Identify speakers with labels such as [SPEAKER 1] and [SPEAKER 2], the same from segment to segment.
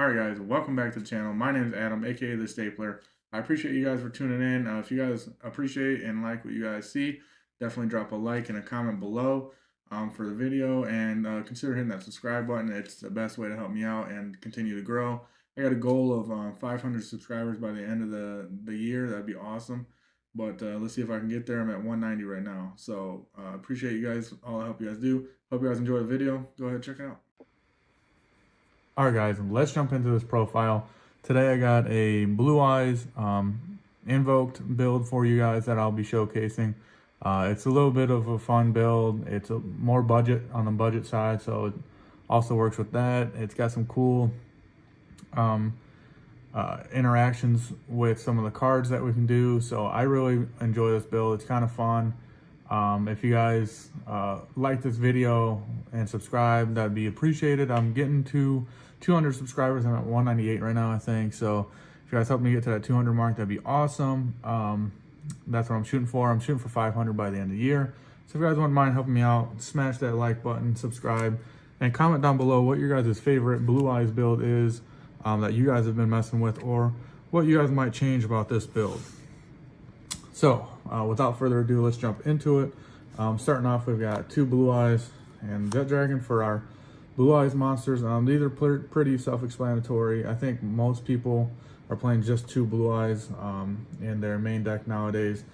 [SPEAKER 1] Alright guys, welcome back to the channel. My name is Adam, aka The Stapler. I appreciate you guys for tuning in. If you guys appreciate and like what you guys see, definitely drop a like and a comment below for the video, and consider hitting that subscribe button. It's the best way to help me out and continue to grow. I got a goal of 500 subscribers by the end of the year. That'd be awesome. But let's see if I can get there. I'm at 190 right now. So appreciate you guys, all the help you guys do. Hope you guys enjoy the video. Go ahead, check it out. All right, guys, let's jump into this profile. Today I got a Blue Eyes Invoked build for you guys that I'll be showcasing. It's a little bit of a fun build. It's a more budget on the budget side, so it also works with that. It's got some cool interactions with some of the cards that we can do. So I really enjoy this build. It's kind of fun. If you guys like this video and subscribe, that'd be appreciated. I'm getting to 200 subscribers. I'm at 198 right now, I think. So if you guys help me get to that 200 mark, that'd be awesome. That's what I'm shooting for. I'm shooting for 500 by the end of the year. So if you guys wouldn't mind helping me out, smash that like button, subscribe, and comment down below what your guys' favorite Blue Eyes build is that you guys have been messing with, or what you guys might change about this build. So without further ado, let's jump into it. Starting off, we've got two Blue Eyes and Jet Dragon for our Blue Eyes monsters. These are pretty self-explanatory. I think most people are playing just two Blue Eyes in their main deck nowadays.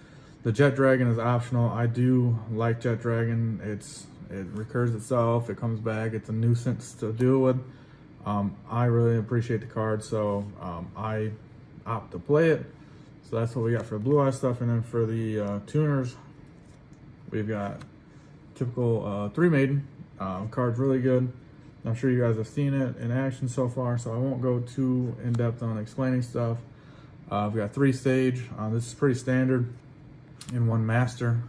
[SPEAKER 1] The Jet Dragon is optional. I do like Jet Dragon. It recurs itself. It comes back. It's a nuisance to deal with. I really appreciate the card, so I opt to play it. So that's what we got for Blue Eye stuff. And then for the tuners, we've got typical 3 Maiden. Card's really good. I'm sure you guys have seen it in action so far, so I won't go too in-depth on explaining stuff. We've got 3 Stage. This is pretty standard in 1 Master.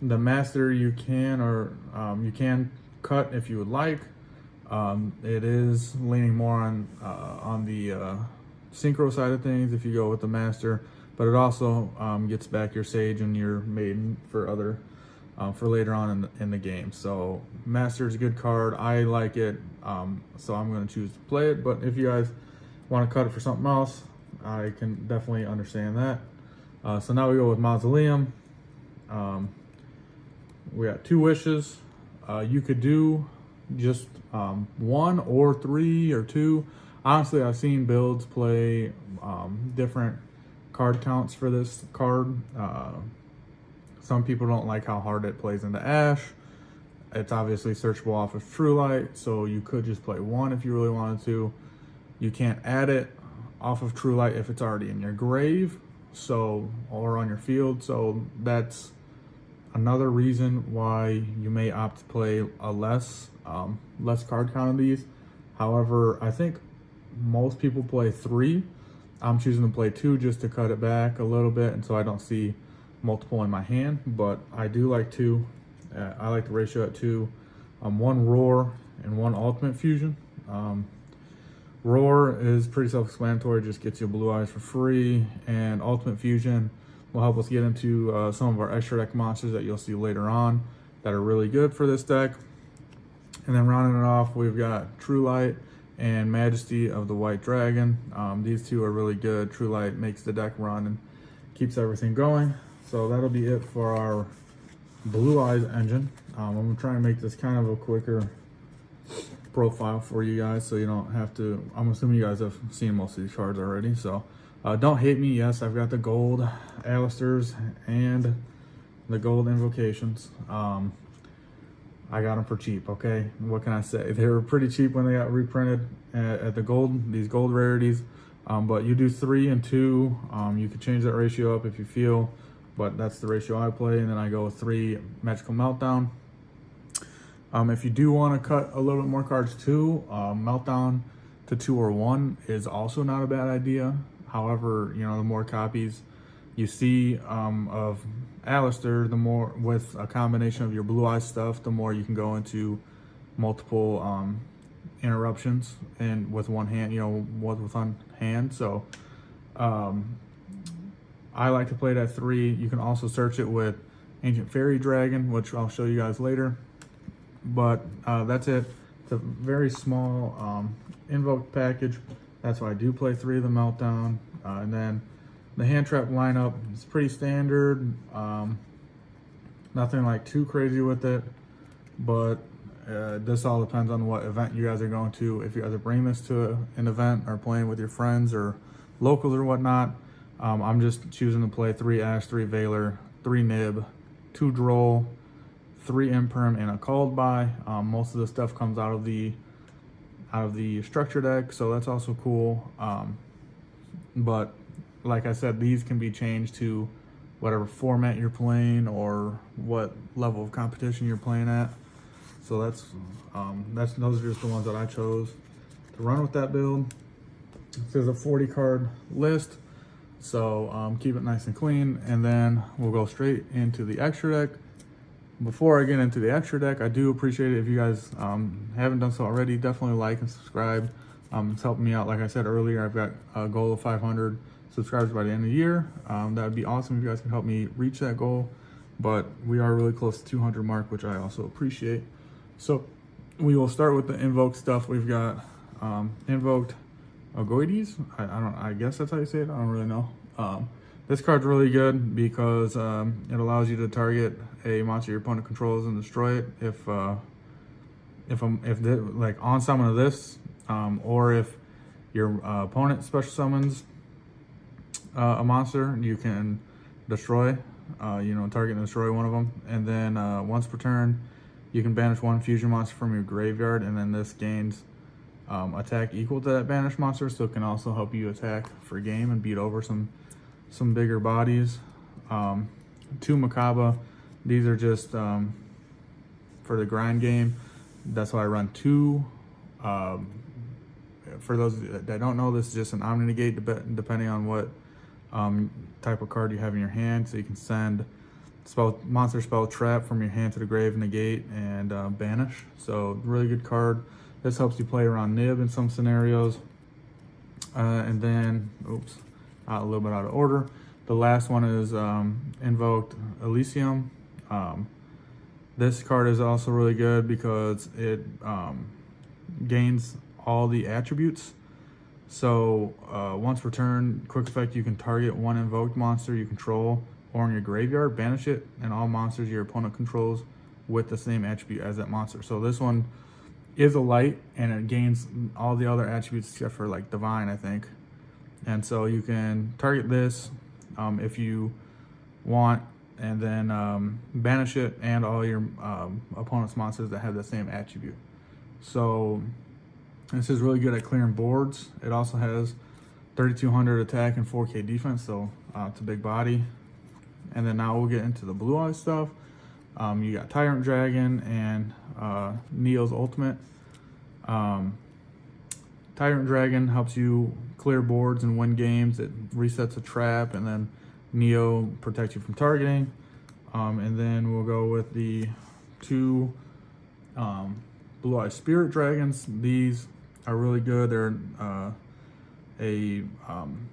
[SPEAKER 1] The Master you can cut if you would like. It is leaning more on the synchro side of things if you go with the Master, but it also gets back your Sage and your Maiden for other for later on in the game. So Master is a good card. I like it, so I'm going to choose to play it. But if you guys want to cut it for something else, I can definitely understand that. So now we go with Mausoleum. We got 2 wishes. You could do just 1 or 3 or 2. Honestly, I've seen builds play different card counts for this card. Some people don't like how hard it plays into Ash. It's obviously searchable off of True Light, so you could just play 1 if you really wanted to. You can't add it off of True Light if it's already in your grave, or on your field. So that's another reason why you may opt to play a less card count of these. However, I think most people play 3. I'm choosing to play 2 just to cut it back a little bit, and so I don't see multiple in my hand. But I do like 2. I like the ratio at 2. 1 Roar and 1 Ultimate Fusion. Roar is pretty self-explanatory, just gets you Blue Eyes for free, and Ultimate Fusion will help us get into some of our extra deck monsters that you'll see later on that are really good for this deck. And then rounding it off, we've got True Light and Majesty of the White Dragon. These 2 are really good. True Light makes the deck run and keeps everything going. So that'll be it for our Blue Eyes engine. I'm gonna try and make this kind of a quicker profile for you guys, so you don't have to. I'm assuming you guys have seen most of these cards already, so don't hate me. Yes, I've got the gold Alistairs and the gold Invocations. I got them for cheap, okay? What can I say? They were pretty cheap when they got reprinted at these gold rarities. But you do 3 and 2. You could change that ratio up if you feel, but that's the ratio I play. And then I go with 3 Magical Meltdown. If you do want to cut a little bit more cards too, Meltdown to 2 or 1 is also not a bad idea. However, you know, the more copies you see of Alistair, the more, with a combination of your Blue Eye stuff, the more you can go into multiple interruptions and with one hand, you know, with one hand. So I like to play it at 3. You can also search it with Ancient Fairy Dragon, which I'll show you guys later. But that's it It's a very small Invoked package. That's why I do play 3 of the Meltdown. And then the hand trap lineup is pretty standard. Nothing like too crazy with it, but this all depends on what event you guys are going to. If you guys are bringing this to an event or playing with your friends or locals or whatnot, I'm just choosing to play 3 Ash, 3 Valor, 3 Nib, 2 Droll, 3 Imperm, and a Called By. Most of the stuff comes out of the structure deck, so that's also cool. But like I said, these can be changed to whatever format you're playing or what level of competition you're playing at. So those are just the ones that I chose to run with that build. This is a 40 card list, so keep it nice and clean, and then we'll go straight into the extra deck. Before I get into the extra deck, I do appreciate it if you guys haven't done so already. Definitely like and subscribe. It's helping me out. Like I said earlier, I've got a goal of 500 subscribers by the end of the year. That would be awesome if you guys can help me reach that goal, but we are really close to 200 mark, which I also appreciate. So we will start with the Invoked stuff. We've got Invoked Ogoides. I guess that's how you say it. I don't really know. This card's really good because it allows you to target a monster your opponent controls and destroy it if like on summon of this, or if your opponent special summons a monster, you can destroy, target and destroy one of them. And then once per turn, you can banish 1 fusion monster from your graveyard, and then this gains attack equal to that banished monster, so it can also help you attack for game and beat over some bigger bodies. 2 Macabre. These are just for the grind game. That's why I run 2. For those that don't know, this is just an Omni Negate depending on what type of card you have in your hand. So you can send monster spell trap from your hand to the grave, negate, and banish. So really good card. This helps you play around Nib in some scenarios. And then, a little bit out of order. The last one is Invoked Elysium. This card is also really good because it gains all the attributes. So once per turn, quick effect, you can target 1 invoked monster you control or in your graveyard, banish it, and all monsters your opponent controls with the same attribute as that monster. So this one is a light, and it gains all the other attributes except for like Divine, I think. And so you can target this if you want, and then banish it and all your opponent's monsters that have the same attribute. So this is really good at clearing boards. It also has 3,200 attack and 4K defense, so it's a big body. And then now we'll get into the Blue Eyes stuff. You got Tyrant Dragon and Neo's Ultimate. Tyrant Dragon helps you clear boards and win games. It resets a trap, and then Neo protects you from targeting. And then we'll go with the 2 Blue Eyes Spirit Dragons. These are really good. They're a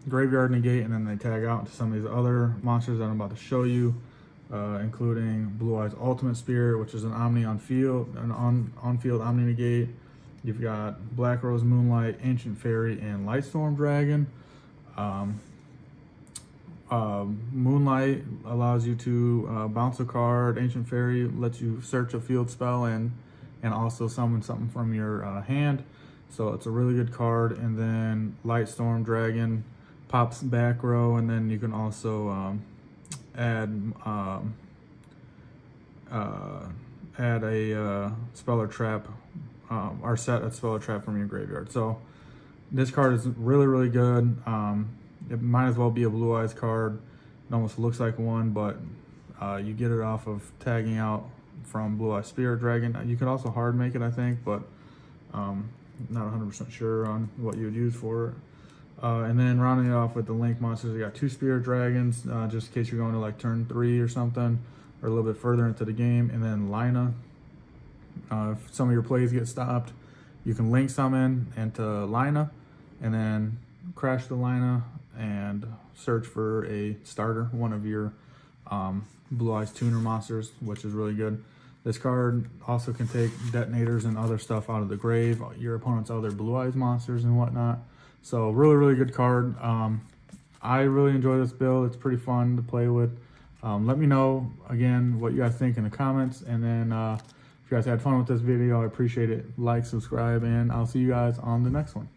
[SPEAKER 1] graveyard negate, and then they tag out into some of these other monsters that I'm about to show you, including Blue Eyes Ultimate Spirit, which is an Omni on field, an on-field Omni negate. You've got Black Rose Moonlight, Ancient Fairy, and Lightstorm Dragon. Moonlight allows you to bounce a card. Ancient Fairy lets you search a field spell and also summon something from your hand. So it's a really good card. And then Lightstorm Dragon pops back row, and then you can also add a spell or trap, or set a spell or trap from your graveyard. So this card is really, really good. It might as well be a Blue Eyes card. It almost looks like one, but you get it off of tagging out from Blue Eyes Spirit Dragon. You could also hard make it, I think, but not 100% sure on what you would use for it. And then rounding it off with the Link monsters, you got 2 Spirit Dragons, just in case you're going to like turn 3 or something, or a little bit further into the game. And then Lina. If some of your plays get stopped, you can Link summon into Lina, and then crash the Lina and search for a starter, one of your Blue Eyes Tuner monsters, which is really good. This card also can take detonators and other stuff out of the grave, your opponent's other Blue Eyes monsters and whatnot. So really good card. I really enjoy this build. It's pretty fun to play with. Let me know, again, what you guys think in the comments. And then if you guys had fun with this video, I appreciate it. Like, subscribe, and I'll see you guys on the next one.